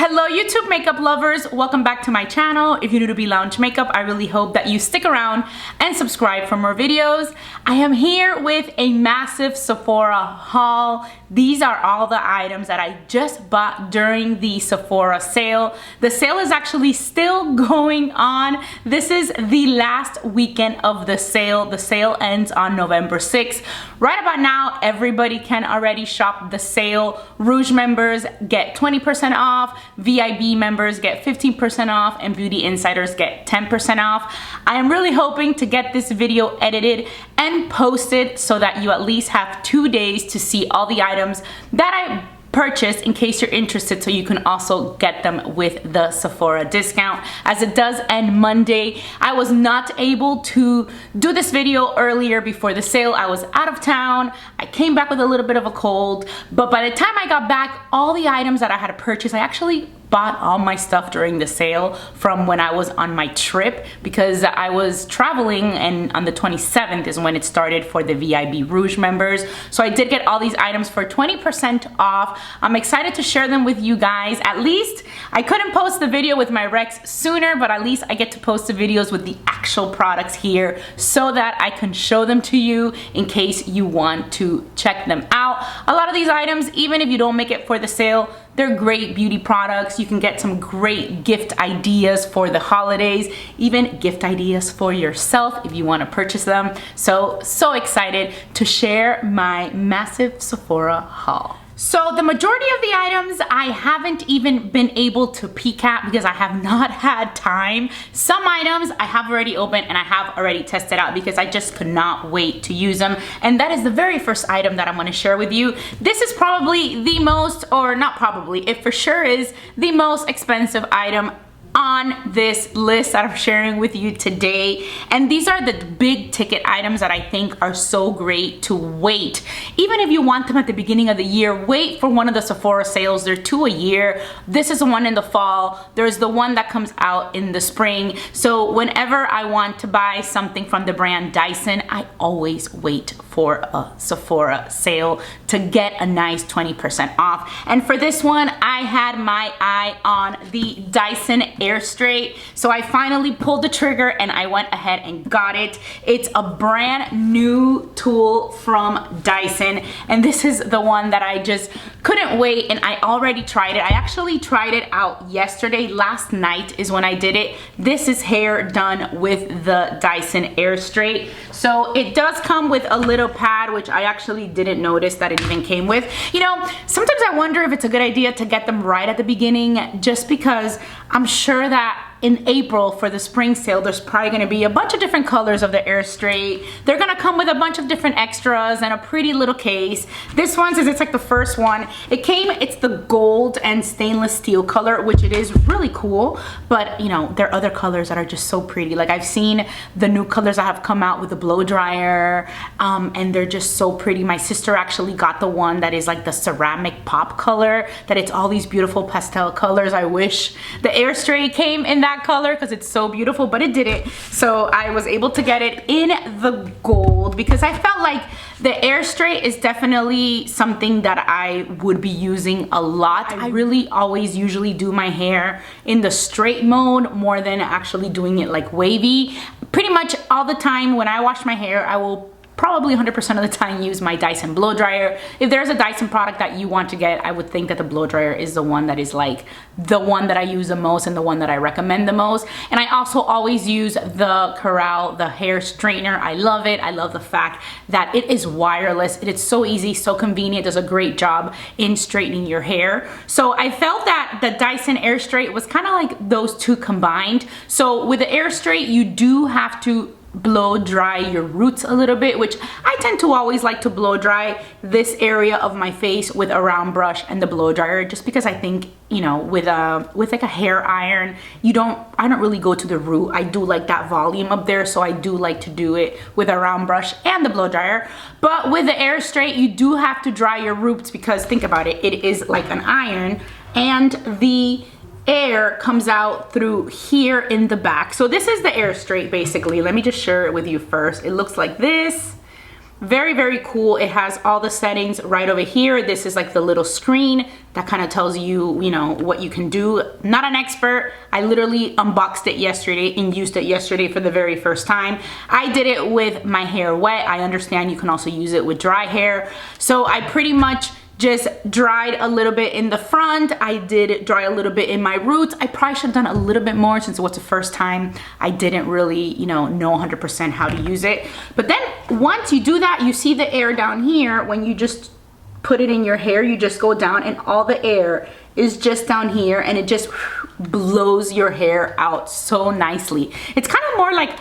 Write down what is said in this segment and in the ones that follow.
Hello YouTube makeup lovers, welcome back to my channel. If you're new to Be Lounge Makeup, I really hope that you stick around and subscribe for more videos. I am here with a massive Sephora haul. These are all the items that I just bought during the Sephora sale. The sale is actually still going on. This is the last weekend of the sale. The sale ends on November 6th. Right about now, everybody can already shop the sale. Rouge members get 20% off. VIB members get 15% off, and Beauty Insiders get 10% off. I am really hoping to get this video edited and posted so that you at least have 2 days to see all the items that I purchased in case you're interested, so you can also get them with the Sephora discount, as it does end Monday. I was not able to do this video earlier before the sale. I was out of town. I came back with a little bit of a cold, but by the time I got back, all the items that I had to purchase, I actually bought all my stuff during the sale from when I was on my trip, because I was traveling, and on the 27th is when it started for the VIB Rouge members. So I did get all these items for 20% off. I'm excited to share them with you guys. At least I couldn't post the video with my recs sooner, but at least I get to post the videos with the actual products here so that I can show them to you in case you want to check them out. A lot of these items, even if you don't make it for the sale, they're great beauty products. You can get some great gift ideas for the holidays, even gift ideas for yourself if you want to purchase them. So excited to share my massive Sephora haul. So the majority of the items I haven't even been able to peek at because I have not had time. Some items I have already opened and I have already tested out because I just could not wait to use them. And that is the very first item that I'm going to share with you. This is probably the most, or not probably, it for sure is the most expensive item on this list that I'm sharing with you today. And these are the big ticket items that I think are so great to wait. Even if you want them at the beginning of the year, wait for one of the Sephora sales. There are 2 a year. This is the one in the fall. There's the one that comes out in the spring. So whenever I want to buy something from the brand Dyson, I always wait for a Sephora sale to get a nice 20% off. And for this one, I had my eye on the Dyson Airstrait. So I finally pulled the trigger and I went ahead and got it. It's a brand new tool from Dyson, and this is the one that I just couldn't wait, and I already tried it. I actually tried it out yesterday. Last night is when I did it. This is hair done with the Dyson Airstrait. So it does come with a little pad, which I actually didn't notice that it even came with. You know, sometimes I wonder if it's a good idea to get them right at the beginning, just because I'm sure that in April for the spring sale, there's probably gonna be a bunch of different colors of the Airstrait. They're gonna come with a bunch of different extras and a pretty little case. This one says it's like the first one. It's the gold and stainless steel color, which it is really cool, but you know, there are other colors that are just so pretty. Like I've seen the new colors that have come out with the blow dryer, and they're just so pretty. My sister actually got the one that is like the ceramic pop color, that it's all these beautiful pastel colors. I wish the Airstrait came in that color because it's so beautiful, but it didn't. So I was able to get it in the gold because I felt like the Airstrait is definitely something that I would be using a lot. I really always usually do my hair in the straight mode more than actually doing it like wavy. Pretty much all the time when I wash my hair, I will probably 100% of the time use my Dyson blow dryer. If there's a Dyson product that you want to get, I would think that the blow dryer is the one that is like the one that I use the most and the one that I recommend the most. And I also always use the Corral, the hair straightener. I love it. I love the fact that it is wireless. It is so easy, so convenient. It does a great job in straightening your hair. So I felt that the Dyson Airstrait was kind of like those two combined. So with the Airstrait, you do have to blow dry your roots a little bit, which I tend to always like to blow dry this area of my face with a round brush and the blow dryer, just because I think, you know, with like a hair iron, I don't really go to the root. I do like that volume up there, so I do like to do it with a round brush and the blow dryer. But with the Airstrait, you do have to dry your roots, because think about it, it is like an iron, and the air comes out through here in the back. So this is the Airstrait basically. Let me just share it with you first. It looks like this. Very, very cool. It has all the settings right over here. This is like the little screen that kind of tells you, you know, what you can do. Not an expert. I literally unboxed it yesterday and used it yesterday for the very first time. I did it with my hair wet. I understand you can also use it with dry hair. So I pretty much just dried a little bit in the front. I did dry a little bit in my roots. I probably should have done a little bit more since it was the first time. I didn't really, you know 100% how to use it. But then once you do that, you see the air down here. When you just put it in your hair, you just go down and all the air is just down here and it just blows your hair out so nicely. It's kind of more like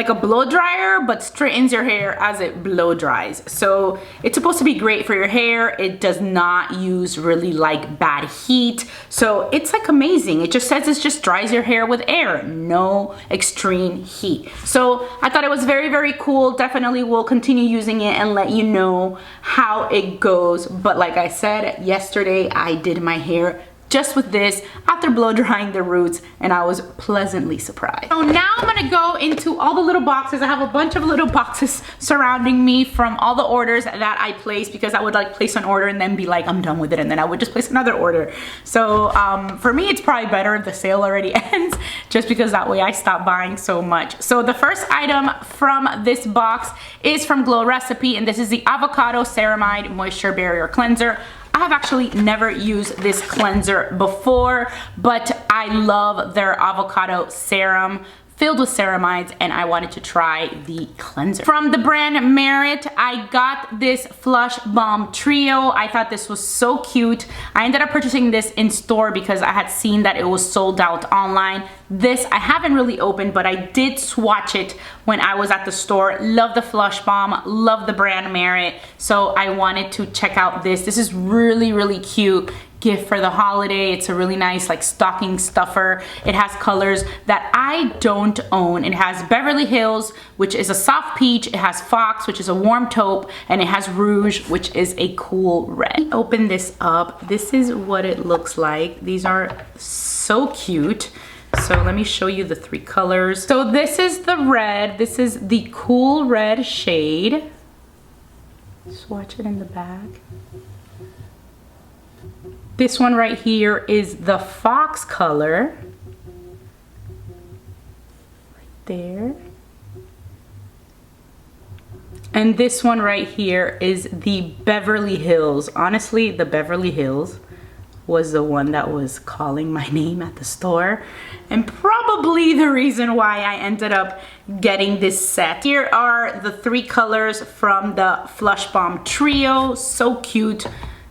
a blow dryer, but straightens your hair as it blow dries. So it's supposed to be great for your hair. It does not use really like bad heat. So it's like amazing. It just says it just dries your hair with air, no extreme heat. So I thought it was very, very cool. Definitely will continue using it and let you know how it goes. But like I said, yesterday I did my hair just with this after blow drying the roots and I was pleasantly surprised. So now I'm gonna go into all the little boxes. I have a bunch of little boxes surrounding me from all the orders that I placed, because I would like place an order and then be like, I'm done with it, and then I would just place another order. So for me, it's probably better if the sale already ends, just because that way I stop buying so much. So the first item from this box is from Glow Recipe, and this is the Avocado Ceramide Moisture Barrier Cleanser. I have actually never used this cleanser before, but I love their avocado serum filled with ceramides, and I wanted to try the cleanser. From the brand Merit, I got this Flush Balm Trio. I thought this was so cute. I ended up purchasing this in store because I had seen that it was sold out online. This I haven't really opened, but I did swatch it when I was at the store. Love the Flush Balm, love the brand Merit, so I wanted to check out this. This is really, really cute gift for the holiday. It's a really nice like stocking stuffer. It has colors that I don't own. It has Beverly Hills, which is a soft peach. It has Fox, which is a warm taupe, and it has Rouge, which is a cool red. Open this up. This is what it looks like. These are so cute. So let me show you the three colors. So this is the red. This is the cool red shade. Swatch it in the back. This one right here is the Fox color. Right there. And this one right here is the Beverly Hills. Honestly, the Beverly Hills was the one that was calling my name at the store, and probably the reason why I ended up getting this set. Here are the three colors from the Flush Balm Trio. So cute.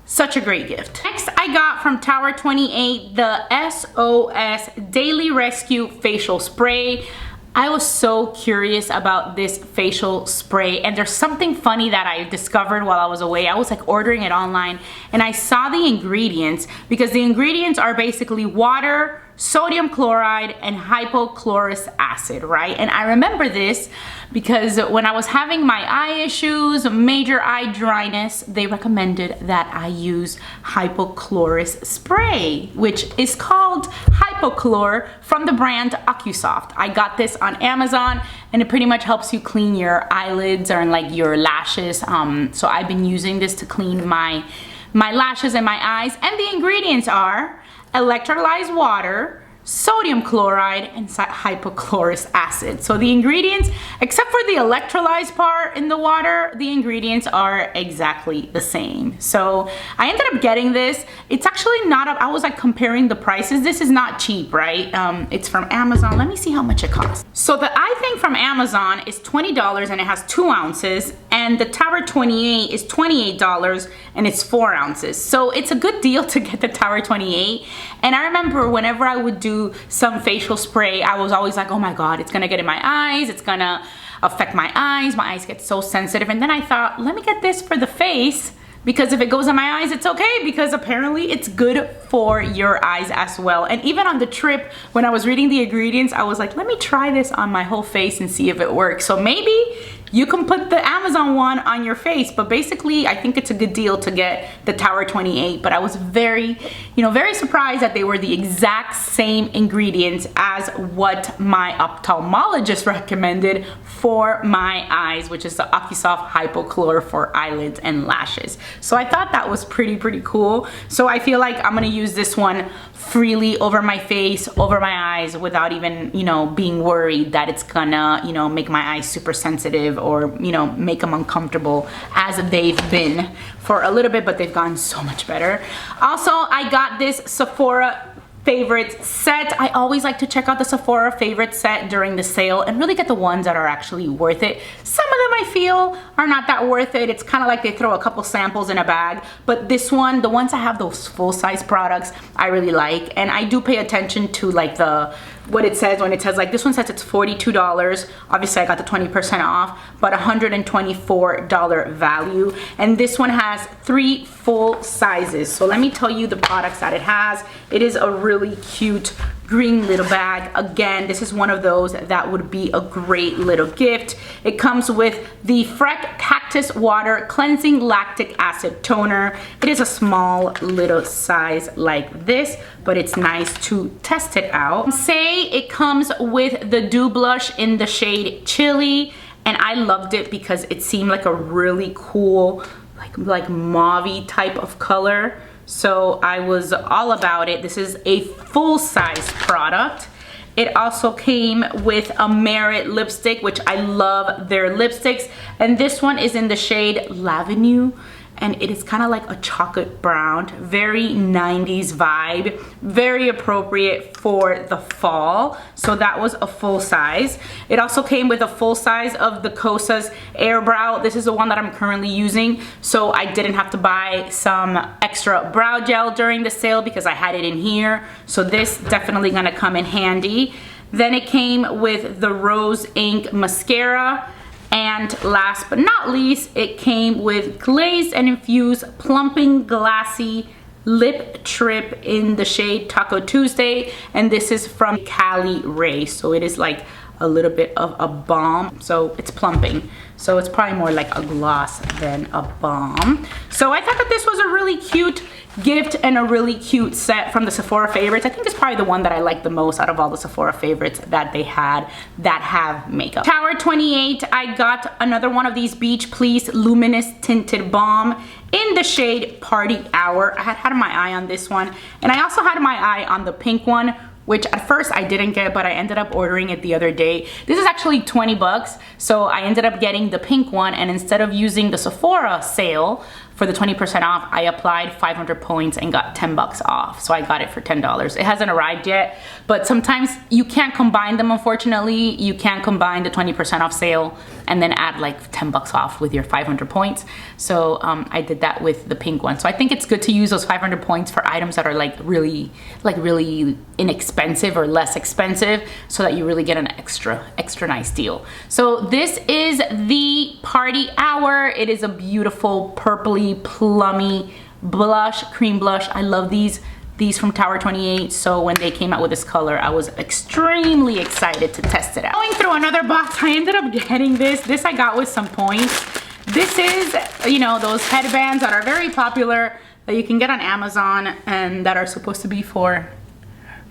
Such a great gift. Next, I got from Tower 28 the SOS Daily Rescue Facial Spray. I was so curious about this facial spray, and there's something funny that I discovered while I was away. I was like ordering it online and I saw the ingredients, because the ingredients are basically water, sodium chloride, and hypochlorous acid, right? And I remember this because when I was having my eye issues, major eye dryness, they recommended that I use hypochlorous spray, which is called Hypochlor from the brand AccuSoft. I got this on Amazon, and it pretty much helps you clean your eyelids or like your lashes. So I've been using this to clean my lashes and my eyes, and the ingredients are electrolyzed water, sodium chloride, and hypochlorous acid. So the ingredients, except for the electrolyzed part in the water, the ingredients are exactly the same. So I ended up getting this. It's actually not, I was like comparing the prices. This is not cheap, right? It's from Amazon. Let me see how much it costs. So the eye thing from Amazon is $20 and it has 2 ounces, and the Tower 28 is $28 and it's 4 ounces. So it's a good deal to get the Tower 28. And I remember whenever I would do some facial spray, I was always like, oh my God, it's gonna get in my eyes, it's gonna affect my eyes get so sensitive. And then I thought, let me get this for the face, because if it goes in my eyes, it's okay, because apparently it's good for your eyes as well. And even on the trip, when I was reading the ingredients, I was like, let me try this on my whole face and see if it works. So maybe You can put the Amazon one on your face, but basically I think it's a good deal to get the Tower 28. But I was very, very surprised that they were the exact same ingredients as what my ophthalmologist recommended for my eyes, which is the OcuSoft Hypochlor for eyelids and lashes. So I thought that was pretty cool. So I feel like I'm gonna use this one freely over my face, over my eyes, without even, being worried that it's gonna, make my eyes super sensitive or, make them uncomfortable, as they've been for a little bit, but they've gotten so much better. Also, I got this Sephora favorite set. I always like to check out the Sephora favorite set during the sale and really get the ones that are actually worth it. Some of them I feel are not that worth it. It's kind of like they throw a couple samples in a bag, but this one, the ones that have those full-size products, I really like. And I do pay attention to like what it says when it says, like, this one says it's $42. Obviously I got the 20% off, but $124 value. And this one has 3 full sizes. So let me tell you the products that it has. It is a really cute green little bag. Again, this is one of those that would be a great little gift. It comes with the Freck Cactus Water Cleansing Lactic Acid Toner. It is a small little size like this, but it's nice to test it out. Say it comes with the Dew Blush in the shade Chili, and I loved it because it seemed like a really cool, like mauve-y type of color. So I was all about it. This is a full-size product. It also came with a Merit lipstick, which I love their lipsticks. And this one is in the shade L'avenue. And it is kind of like a chocolate brown, very 90s vibe, very appropriate for the fall. So that was a full size. It also came with a full size of the Kosas Airbrow. This is the one that I'm currently using, so I didn't have to buy some extra brow gel during the sale because I had it in here. So this definitely gonna come in handy. Then it came with the Rose Ink Mascara. And last but not least, it came with Glazed and Infused Plumping Glassy Lip Trip in the shade Taco Tuesday. And this is from Cali Ray. So it is like a little bit of a balm. So it's plumping. So it's probably more like a gloss than a balm. So I thought that this was a really cute gift and a really cute set from the Sephora favorites. I think it's probably the one that I like the most out of all the Sephora favorites that they had that have makeup. Tower 28, I got another one of these Beach Please Luminous Tinted Balm in the shade Party Hour. I had my eye on this one, and I also had my eye on the pink one, which at first I didn't get, but I ended up ordering it the other day. This is actually 20 bucks, so I ended up getting the pink one, and instead of using the Sephora sale for the 20% off, I applied 500 points and got 10 bucks off. So I got it for $10. It hasn't arrived yet, but sometimes you can't combine them, unfortunately. You can't combine the 20% off sale and then add like 10 bucks off with your 500 points. So I did that with the pink one. So I think it's good to use those 500 points for items that are like really inexpensive or less expensive, so that you really get an extra nice deal. So this is the Party Hour. It is a beautiful purpley, plummy blush, cream blush. I love these from Tower 28. So when they came out with this color, I was extremely excited to test it out. Going through another box, I ended up getting this. This I got with some points. This is, those headbands that are very popular that you can get on Amazon and that are supposed to be for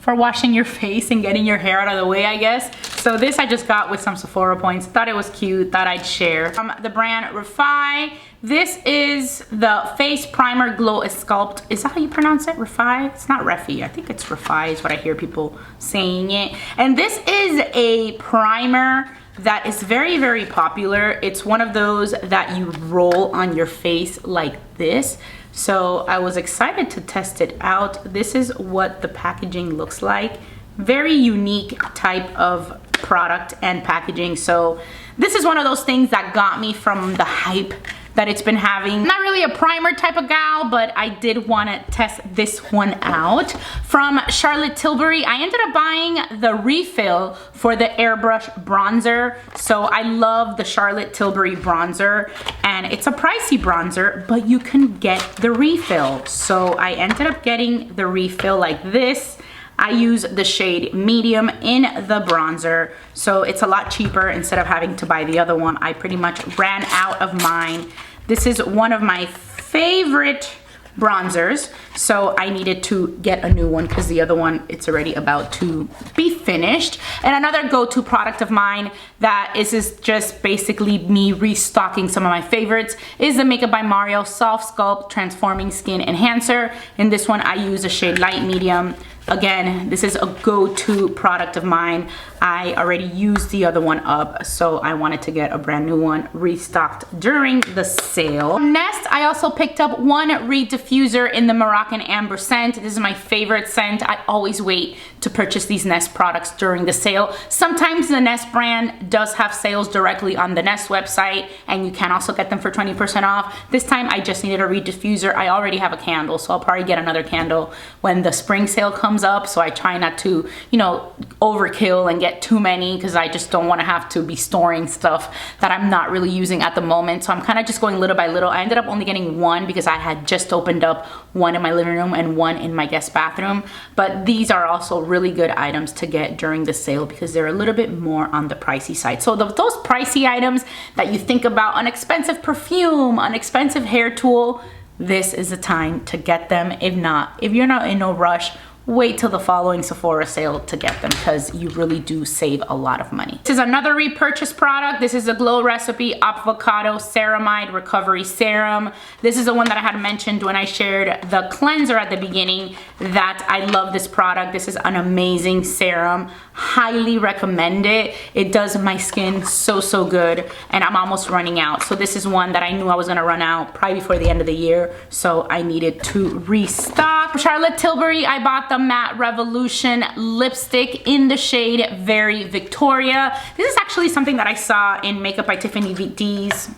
washing your face and getting your hair out of the way, I guess. So this I just got with some Sephora points. Thought it was cute, thought I'd share. From the brand Refy, this is the Face Primer Glow Sculpt. Is that how you pronounce it? Refy? It's not Refy. I think it's Refy is what I hear people saying it. And this is a primer that is very popular. It's one of those that you roll on your face like this. So I was excited to test it out. This is what the packaging looks like. Very unique type of product and packaging. So this is one of those things that got me from the hype that it's been having. Not really a primer type of gal, but I did want to test this one out. From Charlotte Tilbury, I ended up buying the refill for the Airbrush bronzer. So I love the Charlotte Tilbury bronzer, and it's a pricey bronzer, but you can get the refill. So I ended up getting the refill like this. I use the shade medium in the bronzer, so it's a lot cheaper. Instead of having to buy the other one, I pretty much ran out of mine. This is one of my favorite bronzers, so I needed to get a new one because the other one, it's already about to be finished. And another go-to product of mine that is just basically me restocking some of my favorites is the Makeup by Mario Soft Sculpt Transforming Skin Enhancer. In this one, I use a shade light medium. Again, this is a go-to product of mine. I already used the other one up, so I wanted to get a brand new one restocked during the sale. Next, I also picked up one Reed diffuser in the Moroccan Amber scent. This is my favorite scent. I always wait to purchase these Nest products during the sale. Sometimes the Nest brand does have sales directly on the Nest website, and you can also get them for 20% off. This time, I just needed a Reed diffuser. I already have a candle, so I'll probably get another candle when the spring sale comes up, so I try not to, you know, overkill and get too many because I just don't want to have to be storing stuff that I'm not really using at the moment. So I'm kind of just going little by little. I ended up only getting one because I had just opened up one in my living room and one in my guest bathroom. But these are also really good items to get during the sale because they're a little bit more on the pricey side. So those pricey items that you think about, an expensive perfume, an expensive hair tool, this is the time to get them. If not, if you're not in no rush, wait till the following Sephora sale to get them because you really do save a lot of money. This is another repurchase product. This is a Glow Recipe Avocado Ceramide Recovery Serum. This is the one that I had mentioned when I shared the cleanser at the beginning that I love this product. This is an amazing serum. Highly recommend it. It does my skin so good, and I'm almost running out. So this is one that I knew I was gonna run out probably before the end of the year, so I needed to restock. For Charlotte Tilbury, I bought the Matte Revolution lipstick in the shade Very Victoria. This is actually something that I saw in Makeup by Tiffany D's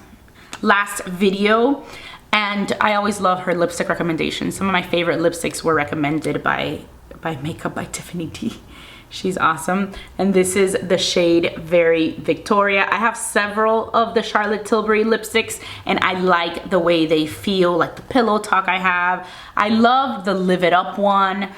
last video, and I always love her lipstick recommendations. Some of my favorite lipsticks were recommended by Makeup by Tiffany D. She's awesome. And this is the shade Very Victoria. I have several of the Charlotte Tilbury lipsticks and I like the way they feel, like the Pillow Talk I have. I love the Live It Up one.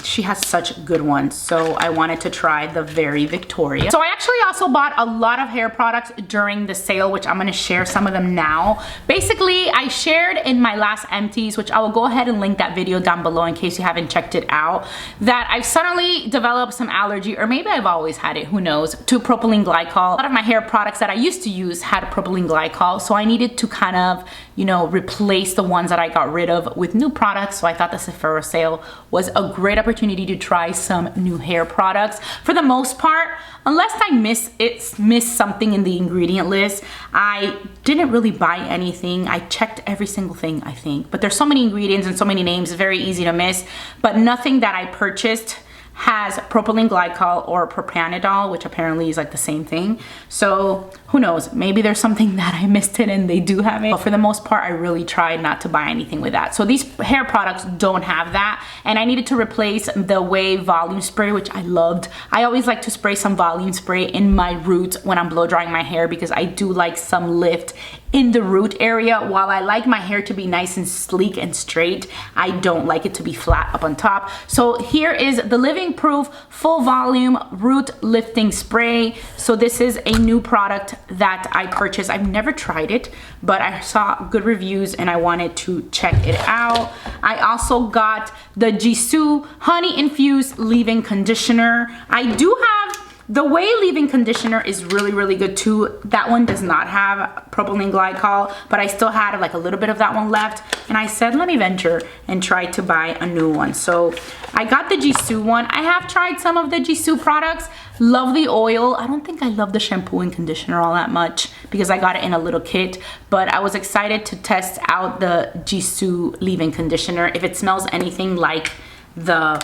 She has such good ones, so I wanted to try the Very Victoria. So I actually also bought a lot of hair products during the sale, which I'm gonna share some of them now. Basically, I shared in my last empties, which I will go ahead and link that video down below in case you haven't checked it out, that I've suddenly developed some allergy, or maybe I've always had it, who knows, to propylene glycol. A lot of my hair products that I used to use had propylene glycol, so I needed to kind of, you know, replace the ones that I got rid of with new products. So I thought the Sephora sale was a great opportunity to try some new hair products. For the most part, unless I miss something in the ingredient list, I didn't really buy anything. I checked every single thing, I think, but there's so many ingredients and so many names, it's very easy to miss. But nothing that I purchased has propylene glycol or propanidol, which apparently is like the same thing. So who knows, maybe there's something that I missed it and they do have it. But for the most part, I really tried not to buy anything with that. So these hair products don't have that. And I needed to replace the Wave volume spray, which I loved. I always like to spray some volume spray in my roots when I'm blow drying my hair because I do like some lift in the root area. While I like my hair to be nice and sleek and straight, I don't like it to be flat up on top. So here is the Living Proof Full Volume Root Lifting Spray. So this is a new product that I purchased. I've never tried it, but I saw good reviews and I wanted to check it out. I also got the Gisou Honey Infused Leave-In Conditioner. I do have the Way Leave-In Conditioner is really good too. That one does not have propylene glycol, but I still had like a little bit of that one left. And I said, let me venture and try to buy a new one. So I got the Gisou one. I have tried some of the Gisou products. Love the oil. I don't think I love the shampoo and conditioner all that much because I got it in a little kit, but I was excited to test out the Gisou Leave-In Conditioner. If it smells anything like the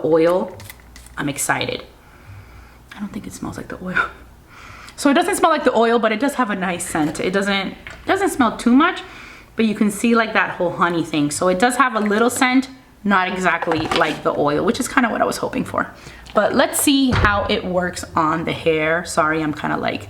oil, I'm excited. I don't think it smells like the oil. So it doesn't smell like the oil, but it does have a nice scent. It doesn't smell too much, but you can see like that whole honey thing. So it does have a little scent, not exactly like the oil, which is kind of what I was hoping for. But let's see how it works on the hair. Sorry, I'm kind of like,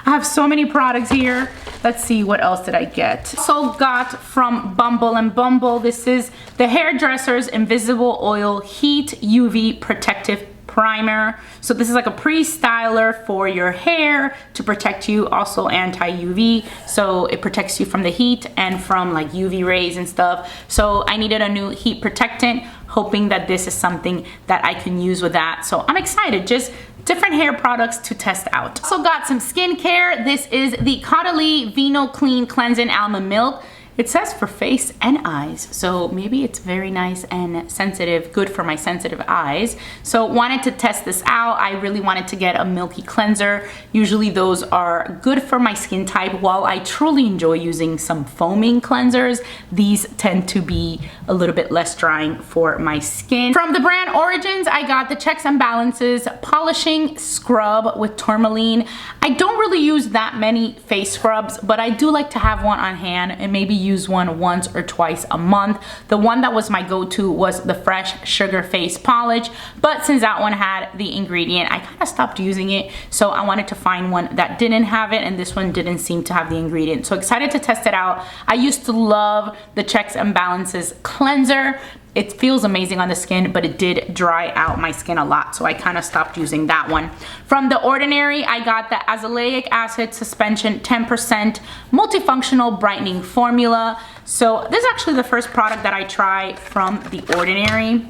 I have so many products here. Let's see, what else did I get? Also got from Bumble and Bumble, this is the Hairdresser's Invisible Oil Heat UV Protective Primer. So this is like a pre-styler for your hair to protect you, also anti-UV. So it protects you from the heat and from like UV rays and stuff. So I needed a new heat protectant, hoping that this is something that I can use with that. So I'm excited, just different hair products to test out. Also got some skincare. This is the Caudalie Vinoclean Cleansing Almond Milk. It says for face and eyes, so maybe it's very nice and sensitive, good for my sensitive eyes. So wanted to test this out. I really wanted to get a milky cleanser. Usually those are good for my skin type. While I truly enjoy using some foaming cleansers, these tend to be a little bit less drying for my skin. From the brand Origins, I got the Checks and Balances Polishing Scrub with Tourmaline. I don't really use that many face scrubs, but I do like to have one on hand and maybe use one once or twice a month. The one that was my go-to was the Fresh Sugar Face Polish, but since that one had the ingredient, I kind of stopped using it. So I wanted to find one that didn't have it, and this one didn't seem to have the ingredient. So excited to test it out. I used to love the Checks and Balances cleanser. It feels amazing on the skin, but it did dry out my skin a lot, so I kind of stopped using that one. From The Ordinary, I got the Azelaic Acid Suspension 10% Multifunctional Brightening Formula. So this is actually the first product that I try from The Ordinary.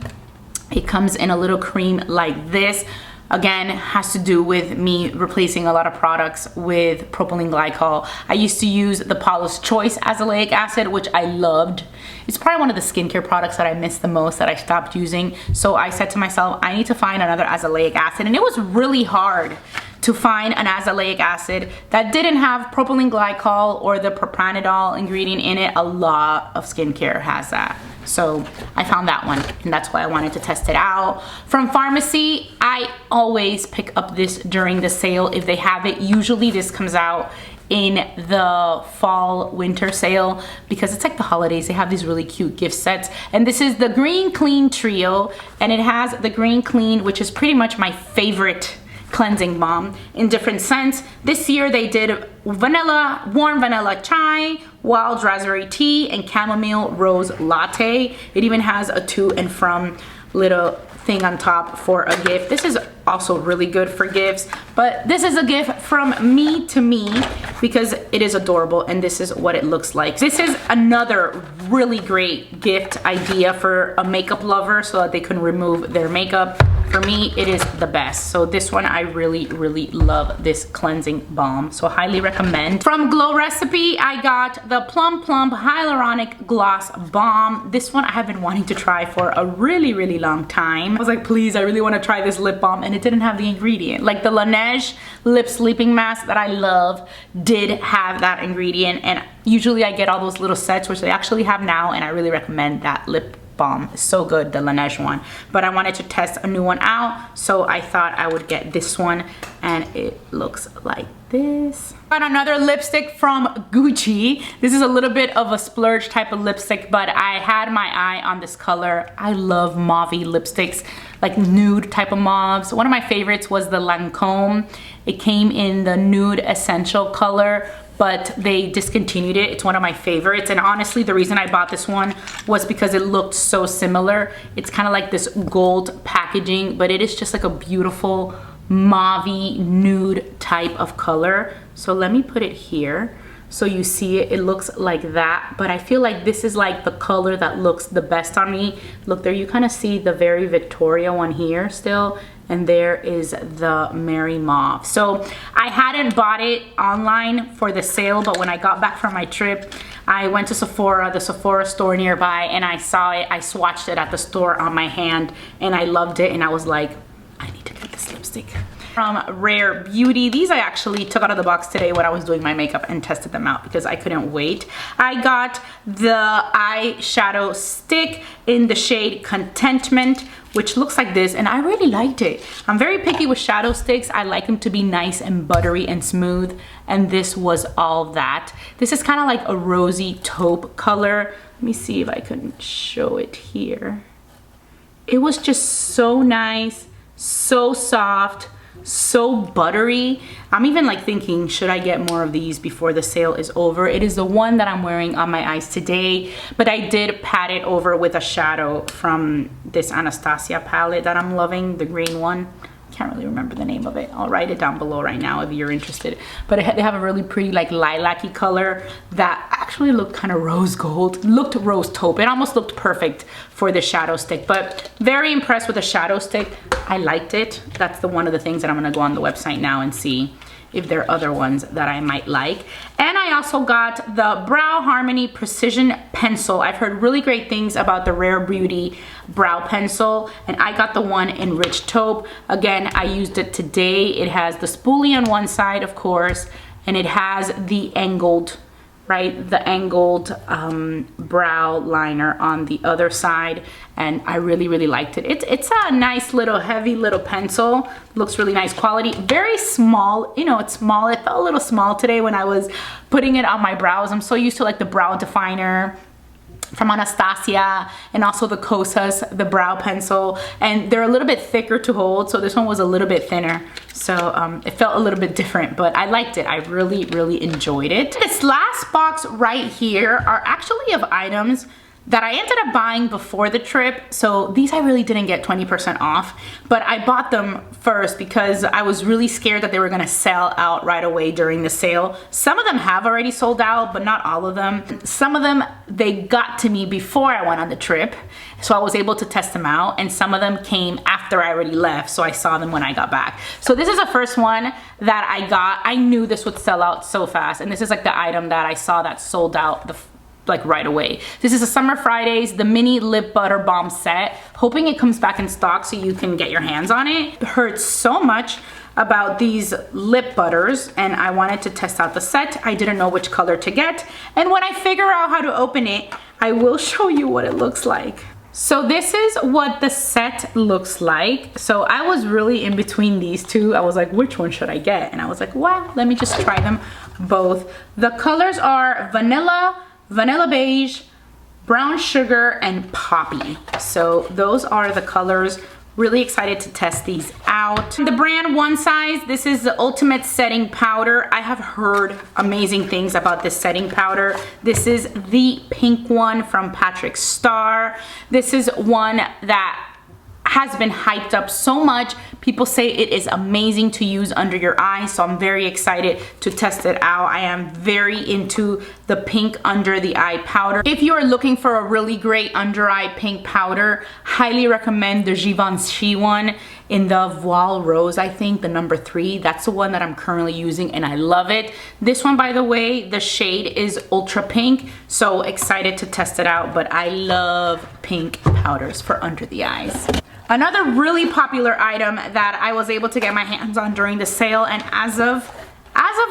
It comes in a little cream like this. Again, has to do with me replacing a lot of products with propylene glycol. I used to use the Paula's Choice Azelaic Acid, which I loved. It's probably one of the skincare products that I miss the most, that I stopped using. So I said to myself, I need to find another azelaic acid. And it was really hard to find an azelaic acid that didn't have propylene glycol or the propanidol ingredient in it. A lot of skincare has that. So I found that one, and that's why I wanted to test it out. From Pharmacy, I always pick up this during the sale if they have it. Usually this comes out in the fall winter sale because it's like the holidays. They have these really cute gift sets, and this is the Green Clean Trio, and it has the Green Clean, which is pretty much my favorite cleansing balm in different scents. This year they did vanilla, warm vanilla chai, wild raspberry tea, and chamomile rose latte. It even has a to and from little thing on top for a gift. This is also really good for gifts, but this is a gift from me to me because it is adorable, and this is what it looks like. This is another really great gift idea for a makeup lover so that they can remove their makeup. For me, it is the best. So this one, I really, really love this cleansing balm. So highly recommend. From Glow Recipe, I got the Plum Plump Hyaluronic Gloss Balm. This one I have been wanting to try for a really, really long time. I was like, please, I really want to try this lip balm, and it didn't have the ingredient. Like the Laneige Lip Sleeping Mask that I love did have that ingredient, and usually I get all those little sets, which they actually have now, and I really recommend that lip balm. It's so good, the Laneige one. But I wanted to test a new one out, so I thought I would get this one, and it looks like this. Got another lipstick from Gucci. This is a little bit of a splurge type of lipstick, but I had my eye on this color. I love mauvey lipsticks, like nude type of mauves. One of my favorites was the Lancome. It came in the nude essential color, but they discontinued it. It's one of my favorites, and honestly the reason I bought this one was because it looked so similar. It's kind of like this gold packaging, but it is just like a beautiful mauvey nude type of color. So let me put it here so you see it. It looks like that, but I feel like this is like the color that looks the best on me. Look, there you kind of see the very Victoria one here still, and there is the Mary Mauve. So I hadn't bought it online for the sale, but when I got back from my trip, I went to Sephora, the Sephora store nearby, and I saw it. I swatched it at the store on my hand, and I loved it, and I was like, I need to get this lipstick. From Rare Beauty, these I actually took out of the box today when I was doing my makeup and tested them out because I couldn't wait. I got the eyeshadow stick in the shade Contentment, which looks like this, and I really liked it. I'm very picky with shadow sticks. I like them to be nice and buttery and smooth, and this was all that. This is kind of like a rosy taupe color. Let me see if I can show it here. It was just so nice, so soft, so buttery. I'm even like thinking, should I get more of these before the sale is over? It is the one that I'm wearing on my eyes today, but I did pat it over with a shadow from this Anastasia palette that I'm loving, the green one. Can't really remember the name of it. I'll write it down below right now if you're interested. But they have a really pretty like lilac-y color that actually looked kind of rose gold, looked rose taupe. It almost looked perfect for the shadow stick, but very impressed with the shadow stick. I liked it. That's one of the things that I'm gonna go on the website now and see if there are other ones that I might like. And I also got the Brow Harmony Precision Pencil. I've heard really great things about the Rare Beauty brow pencil, and I got the one in Rich Taupe. Again, I used it today. It has the spoolie on one side, of course, and it has the angled, right, the angled brow liner on the other side, and I really liked it. It's a nice little heavy little pencil. Looks really nice quality. Very small, you know, it's small. It felt a little small today when I was putting it on my brows. I'm so used to like the brow definer from Anastasia and also the Kosas, the brow pencil, and they're a little bit thicker to hold, so this one was a little bit thinner, so it felt a little bit different, but I liked it. I really enjoyed it. This last box right here are actually of items that I ended up buying before the trip. So these I really didn't get 20% off, but I bought them first because I was really scared that they were gonna sell out right away during the sale. Some of them have already sold out, but not all of them. Some of them, they got to me before I went on the trip, so I was able to test them out, and some of them came after I already left, so I saw them when I got back. So this is the first one that I got. I knew this would sell out so fast, and this is like the item that I saw that sold out like right away. This is a Summer Fridays, the mini lip butter balm set. Hoping it comes back in stock so you can get your hands on it. Heard so much about these lip butters and I wanted to test out the set. I didn't know which color to get, and when I figure out how to open it, I will show you what it looks like. So this is what the set looks like. So I was really in between these two. I was like, which one should I get? And I was like, well, let me just try them both. The colors are vanilla beige, brown sugar, and poppy. So those are the colors. Really excited to test these out. The brand One Size, this is the Ultimate Setting Powder. I have heard amazing things about this setting powder. This is the pink one from Patrick Starr. This is one that has been hyped up so much. People say it is amazing to use under your eyes, so I'm very excited to test it out. I am very into the pink under the eye powder. If you are looking for a really great under eye pink powder, highly recommend the Givenchy one in the Voile Rose, I think, the number 3. That's the one that I'm currently using and I love it. This one, by the way, the shade is Ultra Pink, so excited to test it out, but I love pink powders for under the eyes. Another really popular item that I was able to get my hands on during the sale, and as of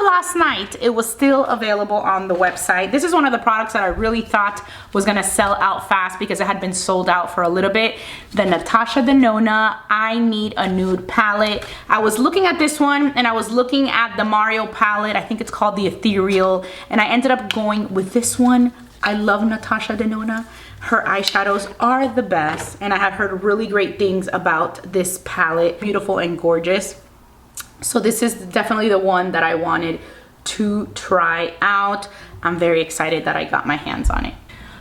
last night, it was still available on the website. This is one of the products that I really thought was gonna sell out fast because it had been sold out for a little bit. The Natasha Denona I Need a Nude palette. I was looking at this one and I was looking at the Mario palette. I think it's called the Ethereal, and I ended up going with this one. I love Natasha Denona. Her eyeshadows are the best, and I have heard really great things about this palette. Beautiful and gorgeous. So this is definitely the one that I wanted to try out. I'm very excited that I got my hands on it.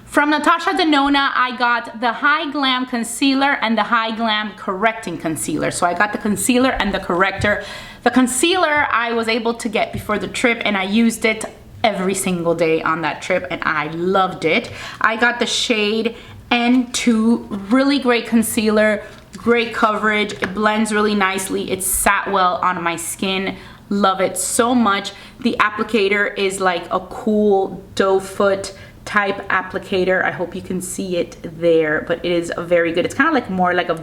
From Natasha Denona, I got the High Glam Concealer and the High Glam Correcting Concealer. So I got the concealer and the corrector. The concealer I was able to get before the trip, and I used it every single day on that trip and I loved it. I got the shade N2, really great concealer, great coverage. It blends really nicely. It sat well on my skin. Love it so much. The applicator is like a cool doe foot type applicator. I hope you can see it there, but it is very good. It's kind of like more like of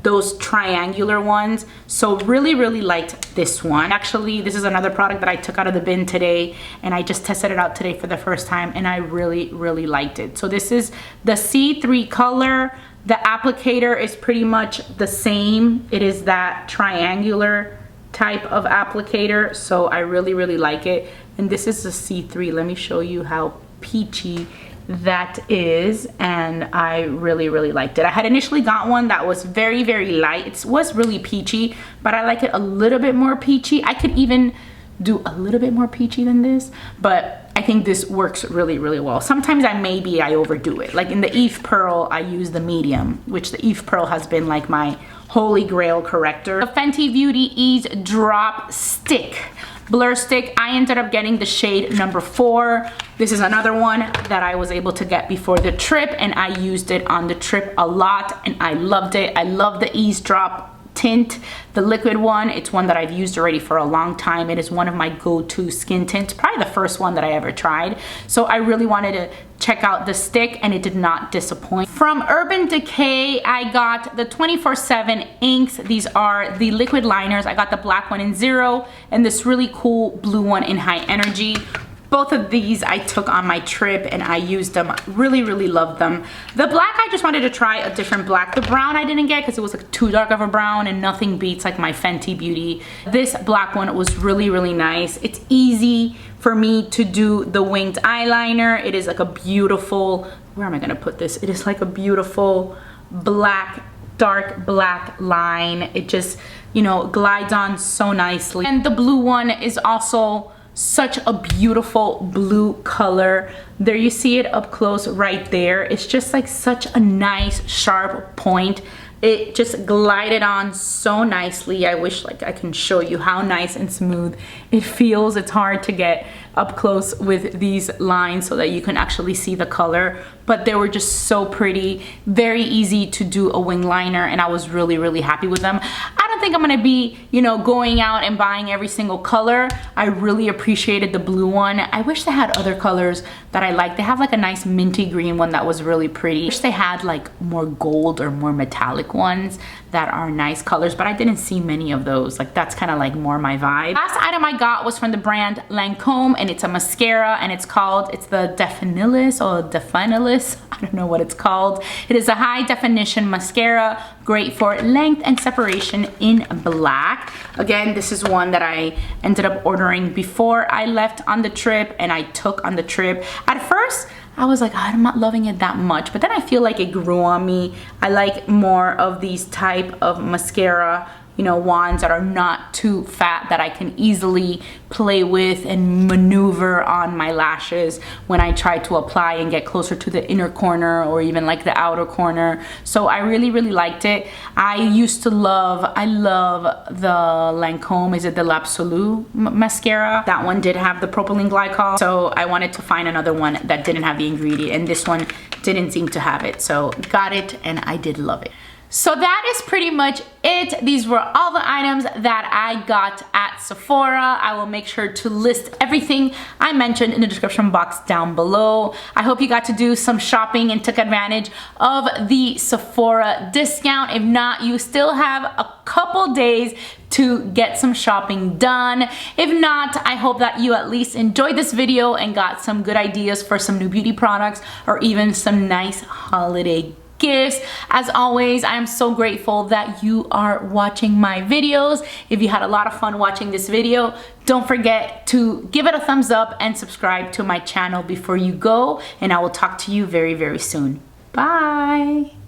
those triangular ones. So really liked this one. Actually, this is another product that I took out of the bin today, and I just tested it out today for the first time, and I really liked it. So this is the C3 color. The applicator is pretty much the same. It is that triangular type of applicator, so I really like it. And this is the C3. Let me show you how peachy that is, and I really liked it. I had initially got one that was very light. It was really peachy, but I like it a little bit more peachy. I could even do a little bit more peachy than this, but I think this works really well. Sometimes I overdo it. Like in the Eve Pearl, I use the medium, which the Eve Pearl has been like my holy grail corrector. The Fenty Beauty Ease Drop Stick Blur Stick. I ended up getting the shade number 4. This is another one that I was able to get before the trip, and I used it on the trip a lot, and I loved it. I love the Ease Drop tint, the liquid one. It's one that I've used already for a long time. It is one of my go-to skin tints, probably the first one that I ever tried. So I really wanted to check out the stick, and it did not disappoint. From Urban Decay, I got the 24/7 inks. These are the liquid liners. I got the black one in 0 and this really cool blue one in High Energy. Both of these I took on my trip and I used them. Really loved them. The black, I just wanted to try a different black. The brown I didn't get because it was like too dark of a brown, and nothing beats like my Fenty Beauty. This black one was really nice. It's easy for me to do the winged eyeliner. It is like a beautiful, where am I gonna put this? It is like a beautiful black, dark black line. It just, you know, glides on so nicely. And the blue one is also such a beautiful blue color. There you see it up close right there. It's just like such a nice sharp point. It just glided on so nicely. I wish like I can show you how nice and smooth it feels. It's hard to get up close with these lines so that you can actually see the color, but they were just so pretty. Very easy to do a wing liner, and I was really happy with them. I don't think I'm gonna be, you know, going out and buying every single color. I really appreciated the blue one. I wish they had other colors that I like. They have like a nice minty green one that was really pretty. I wish they had like more gold or more metallic ones that are nice colors, but I didn't see many of those. Like that's kind of like more my vibe. Last item I got was from the brand Lancome, and it's a mascara, and it's the Definilis or Definilis. I don't know what it's called. It is a high definition mascara, great for length and separation in black. Again, this is one that I ended up ordering before I left on the trip, and I took on the trip. At first, I was like, I'm not loving it that much, but then I feel like it grew on me. I like more of these type of mascara, you know, wands that are not too fat, that I can easily play with and maneuver on my lashes when I try to apply and get closer to the inner corner or even like the outer corner. So I really liked it. I love the Lancome, is it the L'Absolu mascara? That one did have the propylene glycol, so I wanted to find another one that didn't have the ingredient, and this one didn't seem to have it, so got it, and I did love it. So that is pretty much it. These were all the items that I got at Sephora. I will make sure to list everything I mentioned in the description box down below. I hope you got to do some shopping and took advantage of the Sephora discount. If not, you still have a couple days to get some shopping done. If not, I hope that you at least enjoyed this video and got some good ideas for some new beauty products or even some nice holiday gifts. As always, I am so grateful that you are watching my videos. If you had a lot of fun watching this video, don't forget to give it a thumbs up and subscribe to my channel before you go, and I will talk to you very soon. Bye.